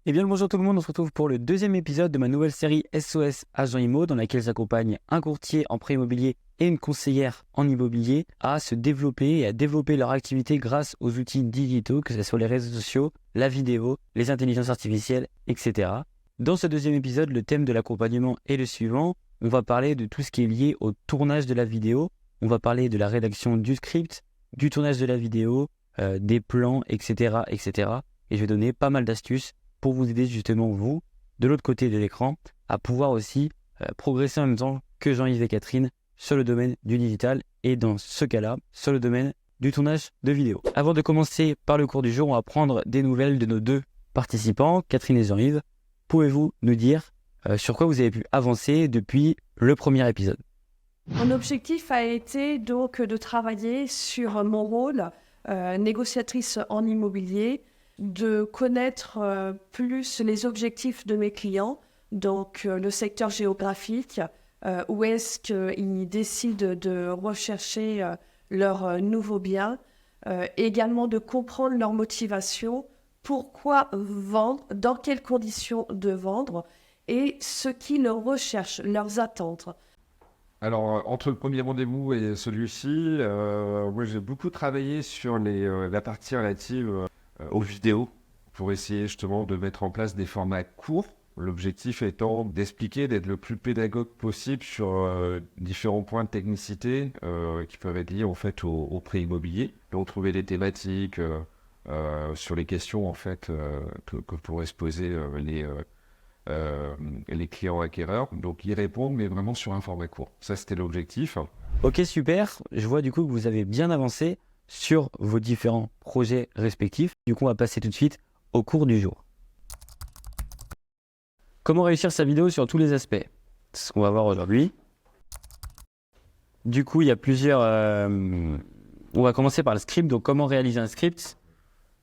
Eh bien, bonjour tout le monde, on se retrouve pour le deuxième épisode de ma nouvelle série SOS Agent Immo dans laquelle j'accompagne un courtier en prêt immobilier et une conseillère en immobilier à se développer et à développer leur activité grâce aux outils digitaux, que ce soit les réseaux sociaux, la vidéo, les intelligences artificielles, etc. Dans ce deuxième épisode, le thème de l'accompagnement est le suivant. On va parler de tout ce qui est lié au tournage de la vidéo. On va parler de la rédaction du script, du tournage de la vidéo, des plans, etc., etc. Et je vais donner pas mal d'astuces pour vous aider justement, vous, de l'autre côté de l'écran, à pouvoir aussi progresser en même temps que Jean-Yves et Catherine sur le domaine du digital et dans ce cas-là, sur le domaine du tournage de vidéos. Avant de commencer par le cours du jour, on va prendre des nouvelles de nos deux participants, Catherine et Jean-Yves. Pouvez-vous nous dire sur quoi vous avez pu avancer depuis le premier épisode? Mon objectif a été donc de travailler sur mon rôle négociatrice en immobilier, de connaître plus les objectifs de mes clients, donc le secteur géographique, où est-ce qu'ils décident de rechercher leurs nouveaux biens, également de comprendre leur motivation, pourquoi vendre, dans quelles conditions de vendre et ce qu'ils recherchent, leurs attentes. Alors, entre le premier rendez-vous et celui-ci, moi j'ai beaucoup travaillé sur la partie relative aux vidéos pour essayer justement de mettre en place des formats courts. L'objectif étant d'expliquer, d'être le plus pédagogue possible sur différents points de technicité qui peuvent être liés en fait au prêt immobilier. Donc trouver des thématiques sur les questions en fait que pourraient se poser les clients acquéreurs, donc y répondre, mais vraiment sur un format court. Ça, c'était l'objectif. Ok, super. Je vois du coup que vous avez bien avancé sur vos différents projets respectifs. Du coup, on va passer tout de suite au cours du jour. Comment réussir sa vidéo sur tous les aspects? C'est ce qu'on va voir aujourd'hui. Du coup, il y a plusieurs... On va commencer par le script. Donc, comment réaliser un script?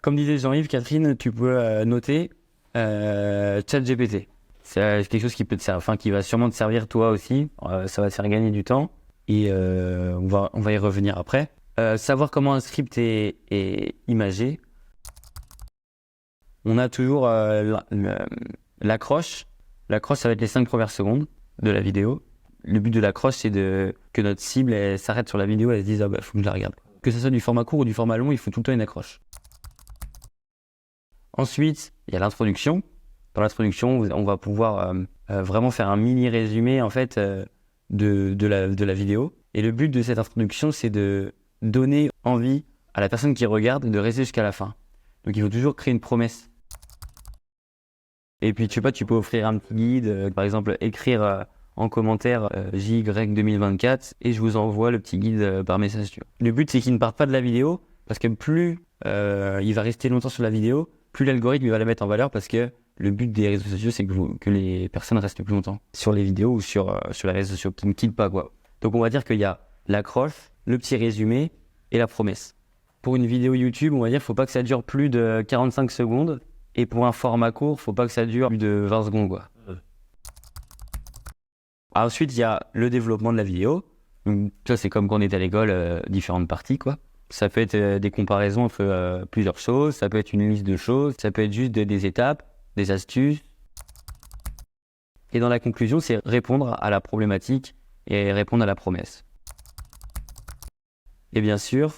Comme disait Jean-Yves, Catherine, tu peux noter ChatGPT. C'est quelque chose qui peut te servir, enfin, qui va sûrement te servir toi aussi. Ça va te faire gagner du temps. Et on va y revenir après. Savoir comment un script est imagé. On a toujours l'accroche. L'accroche, ça va être les 5 premières secondes de la vidéo. Le but de l'accroche, c'est que notre cible elle s'arrête sur la vidéo et elle se dise « Ah bah, faut que je la regarde ». Que ce soit du format court ou du format long, il faut tout le temps une accroche. Ensuite, il y a l'introduction. Dans l'introduction, on va pouvoir vraiment faire un mini résumé en fait de la vidéo. Et le but de cette introduction, c'est de donner envie à la personne qui regarde de rester jusqu'à la fin. Donc il faut toujours créer une promesse. Et puis, je sais pas, tu peux offrir un petit guide, par exemple, écrire en commentaire JY 2024 et je vous envoie le petit guide par message. Le but, c'est qu'il ne parte pas de la vidéo parce que plus il va rester longtemps sur la vidéo, plus l'algorithme va la mettre en valeur parce que le but des réseaux sociaux, c'est que les personnes restent plus longtemps sur les vidéos ou sur les réseaux sociaux, qui ne quittent pas, quoi. Donc, on va dire qu'il y a l'accroche, le petit résumé et la promesse. Pour une vidéo YouTube, on va dire qu'il ne faut pas que ça dure plus de 45 secondes. Et pour un format court, faut pas que ça dure plus de 20 secondes, quoi. Ensuite, il y a le développement de la vidéo. Donc, ça, c'est comme quand on est à l'école, différentes parties, quoi. Ça peut être des comparaisons entre plusieurs choses, ça peut être une liste de choses, ça peut être juste des étapes, des astuces. Et dans la conclusion, c'est répondre à la problématique et répondre à la promesse. Et bien sûr,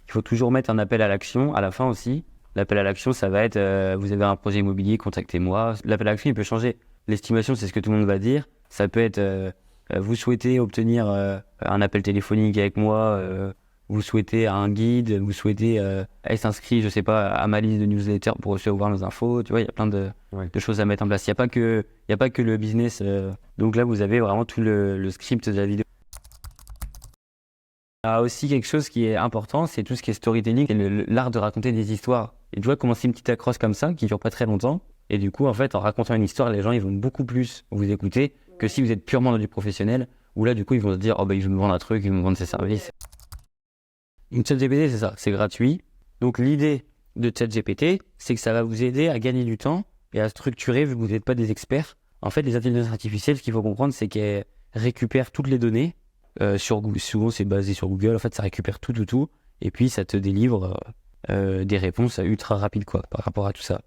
il faut toujours mettre un appel à l'action à la fin aussi. L'appel à l'action, ça va être vous avez un projet immobilier, contactez-moi. L'appel à l'action, il peut changer. L'estimation, c'est ce que tout le monde va dire. Ça peut être vous souhaitez obtenir un appel téléphonique avec moi, vous souhaitez un guide, vous souhaitez être inscrit, je sais pas, à ma liste de newsletters pour recevoir nos infos. Tu vois, il y a plein de choses à mettre en place. Il n'y a pas que le business. Donc là, vous avez vraiment tout le script de la vidéo. Il y a aussi quelque chose qui est important, c'est tout ce qui est storytelling, c'est l'art de raconter des histoires. Et tu vois, commencer une petite accroche comme ça, qui dure pas très longtemps, et du coup, en fait, en racontant une histoire, les gens, ils vont beaucoup plus vous écouter que si vous êtes purement dans du professionnel, où là, du coup, ils vont se dire, oh bah, il veut me vendre un truc, il veut me vendre ses services. Une ChatGPT, c'est ça, c'est gratuit. Donc, l'idée de ChatGPT, c'est que ça va vous aider à gagner du temps et à structurer, vu que vous n'êtes pas des experts. En fait, les intelligences artificielles, ce qu'il faut comprendre, c'est qu'elles récupèrent toutes les données. Sur Google, souvent, c'est basé sur Google. En fait, ça récupère tout. Et puis, ça te délivre des réponses ultra rapides, quoi, par rapport à tout ça.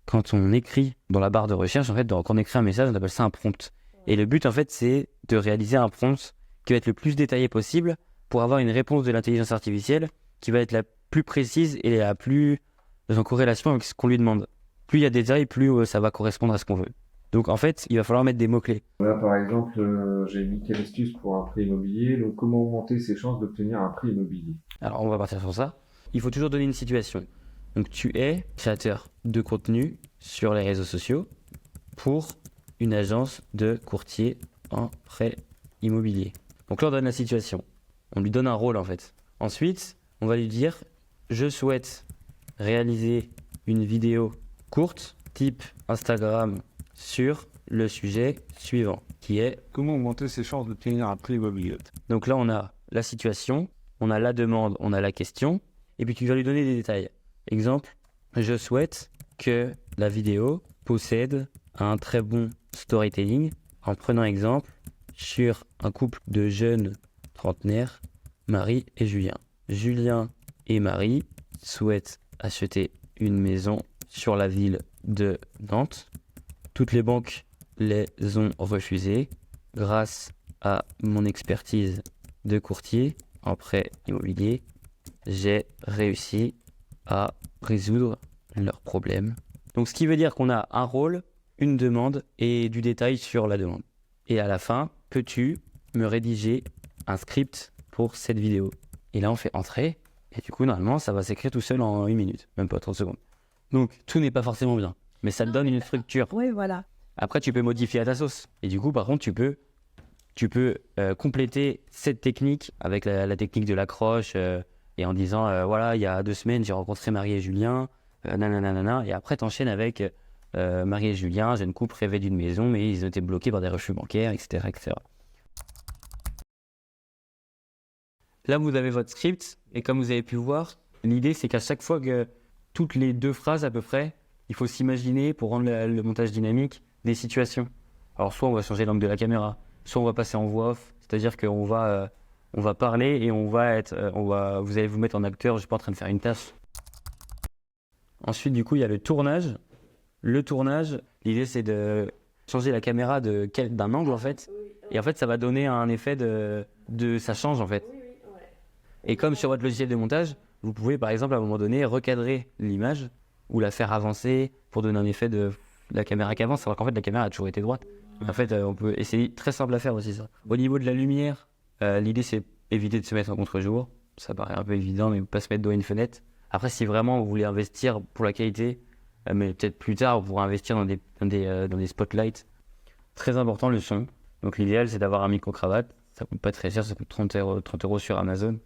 quand on écrit dans la barre de recherche, en fait, quand on écrit un message, on appelle ça un prompt. Et le but, en fait, c'est de réaliser un prompt qui va être le plus détaillé possible pour avoir une réponse de l'intelligence artificielle qui va être la plus précise et la plus en corrélation avec ce qu'on lui demande. Plus il y a des détails, plus ça va correspondre à ce qu'on veut. Donc, en fait, il va falloir mettre des mots-clés. Là, par exemple, j'ai mis quelle astuce pour un prix immobilier. Donc, comment augmenter ses chances d'obtenir un prix immobilier? Alors, on va partir sur ça. Il faut toujours donner une situation. Donc, tu es créateur de contenu sur les réseaux sociaux pour une agence de courtier en prêt immobilier. Donc là, on donne la situation. On lui donne un rôle, en fait. Ensuite, on va lui dire « Je souhaite réaliser une vidéo courte, type Instagram, sur le sujet suivant, qui est... » Comment augmenter ses chances d'obtenir un prix immobilier? Donc là, on a la situation, on a la demande, on a la question, et puis tu vas lui donner des détails. Exemple, je souhaite que la vidéo possède un très bon storytelling, en prenant exemple sur un couple de jeunes trentenaires, Marie et Julien. Julien et Marie souhaitent acheter une maison sur la ville de Nantes. Toutes les banques les ont refusées. Grâce à mon expertise de courtier en prêt immobilier, j'ai réussi à résoudre leurs problèmes. Donc ce qui veut dire qu'on a un rôle, une demande et du détail sur la demande. Et à la fin, peux-tu me rédiger un script pour cette vidéo? Et là, on fait entrer. Et du coup, normalement, ça va s'écrire tout seul en 1 minute, même pas 30 secondes. Donc, tout n'est pas forcément bien. Mais ça te donne une structure. Oui, voilà. Après, tu peux modifier à ta sauce. Et du coup, par contre, tu peux compléter cette technique avec la technique de l'accroche et en disant, voilà, il y a 2 semaines, j'ai rencontré Marie et Julien, nanana, et après, t'enchaînes avec Marie et Julien, jeune couple rêvait d'une maison, mais ils ont été bloqués par des refus bancaires, etc., etc. Là, vous avez votre script, et comme vous avez pu voir, l'idée, c'est qu'à chaque fois que toutes les 2 phrases à peu près, il faut s'imaginer, pour rendre le montage dynamique, des situations. Alors, soit on va changer l'angle de la caméra, soit on va passer en voix off, c'est-à-dire qu'on va, on va parler et vous allez vous mettre en acteur, je suis pas en train de faire une tâche. Ensuite, du coup, il y a le tournage. Le tournage, l'idée, c'est de changer la caméra d'un angle, en fait. Et en fait, ça va donner un effet ça change, en fait. Et comme sur votre logiciel de montage, vous pouvez par exemple à un moment donné recadrer l'image ou la faire avancer pour donner un effet de la caméra qui avance, alors qu'en fait la caméra a toujours été droite. En fait, on peut essayer, très simple à faire aussi ça. Au niveau de la lumière, l'idée c'est éviter de se mettre en contre-jour. Ça paraît un peu évident, mais pas se mettre devant une fenêtre. Après, si vraiment vous voulez investir pour la qualité, mais peut-être plus tard, vous pourrez investir dans des spotlights. Très important le son. Donc l'idéal c'est d'avoir un micro-cravate. Ça coûte pas très cher, ça coûte 30 € sur Amazon.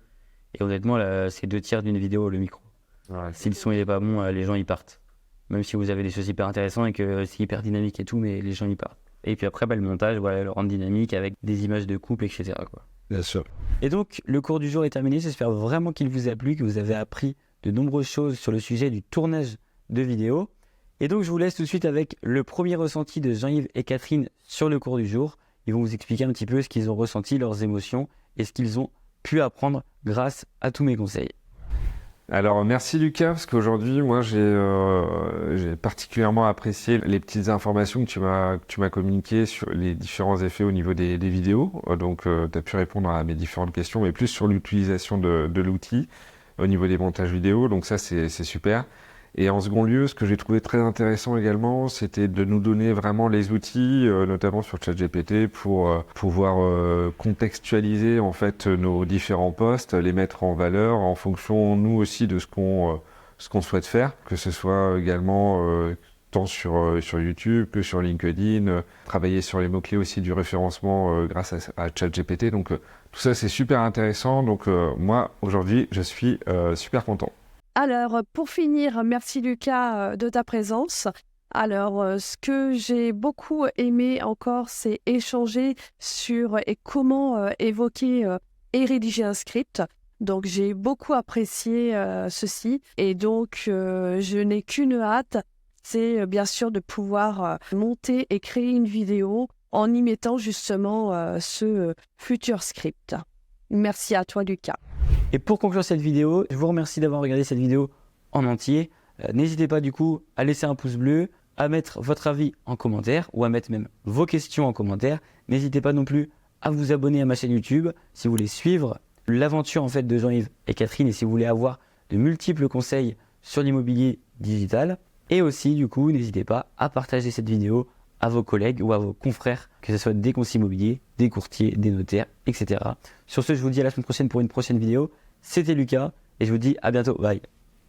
Et honnêtement, là, c'est 2/3 d'une vidéo, le micro. Ouais, Si le son il est pas bon, les gens y partent. Même si vous avez des choses hyper intéressantes et que c'est hyper dynamique et tout, mais les gens y partent. Et puis après, le montage, voilà, le rendre dynamique avec des images de couple, etc., quoi. Bien sûr. Et donc, le cours du jour est terminé. J'espère vraiment qu'il vous a plu, que vous avez appris de nombreuses choses sur le sujet du tournage de vidéos. Et donc, je vous laisse tout de suite avec le premier ressenti de Jean-Yves et Catherine sur le cours du jour. Ils vont vous expliquer un petit peu ce qu'ils ont ressenti, leurs émotions et ce qu'ils ont pu apprendre grâce à tous mes conseils. Alors merci Lucas, parce qu'aujourd'hui moi j'ai particulièrement apprécié les petites informations que tu m'as communiquées sur les différents effets au niveau des vidéos. Donc tu as pu répondre à mes différentes questions, mais plus sur l'utilisation de l'outil au niveau des montages vidéo, donc ça c'est super. Et en second lieu, ce que j'ai trouvé très intéressant également, c'était de nous donner vraiment les outils, notamment sur ChatGPT, pour pouvoir contextualiser en fait nos différents posts, les mettre en valeur en fonction, nous aussi, de ce qu'on souhaite faire, que ce soit également tant sur YouTube que sur LinkedIn, travailler sur les mots-clés aussi du référencement grâce à ChatGPT. Donc tout ça, c'est super intéressant. Donc moi, aujourd'hui, je suis super content. Alors, pour finir, merci Lucas de ta présence. Alors, ce que j'ai beaucoup aimé encore, c'est échanger sur et comment évoquer et rédiger un script. Donc, j'ai beaucoup apprécié ceci. Et donc, je n'ai qu'une hâte, c'est bien sûr de pouvoir monter et créer une vidéo en y mettant justement ce futur script. Merci à toi, Lucas. Et pour conclure cette vidéo, je vous remercie d'avoir regardé cette vidéo en entier. N'hésitez pas du coup à laisser un pouce bleu, à mettre votre avis en commentaire ou à mettre même vos questions en commentaire. N'hésitez pas non plus à vous abonner à ma chaîne YouTube si vous voulez suivre l'aventure en fait de Jean-Yves et Catherine et si vous voulez avoir de multiples conseils sur l'immobilier digital. Et aussi du coup, n'hésitez pas à partager cette vidéo à vos collègues ou à vos confrères, que ce soit des conseillers immobiliers, des courtiers, des notaires, etc. Sur ce, je vous dis à la semaine prochaine pour une prochaine vidéo. C'était Lucas et je vous dis à bientôt. Bye.